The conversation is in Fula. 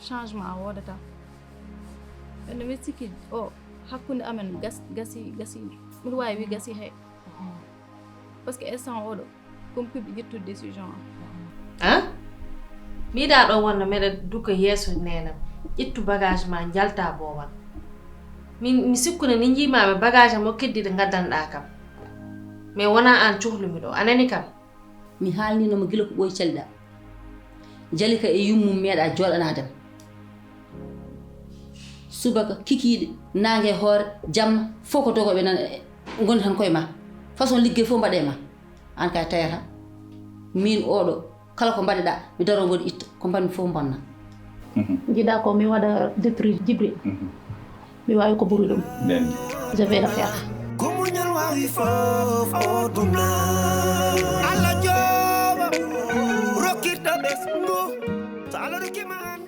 changement wodata ene mi sikki o hakkunde amen gasi mbiɗa wawi wi gasi hay par ce que instant oɗo comme piɓe ƴettude décision miɗa ɗo wonna meɗa duka yeeso nenam ƴettu bagage ma jalta boowal mi sikkune ni jiimaɓe bagage am o keddiɗe gaddanɗa kam mais wona an cohlumi ɗo anani kam mi haalninoma gila ko ɓooyi caliɗa jalika e yummum meeɗa jooɗanadem subaka kikiiɗe nangue hoore jamma fof ko dogoɓe nan gondi tan koye ma façon liggey fof mbaɗe ma an kay tayata min oɗo kala ko mbaɗeɗa mi daro ngoɗi itta ko mbanmi fof bonna jiiɗa ko mi waɗa détruire Djibril mi wawi ko ɓuri ɗum je vais le faire kumuñal wawi fof o ɗumna Allah jooɓa rokkirta ɓesgu so Allah rokkima an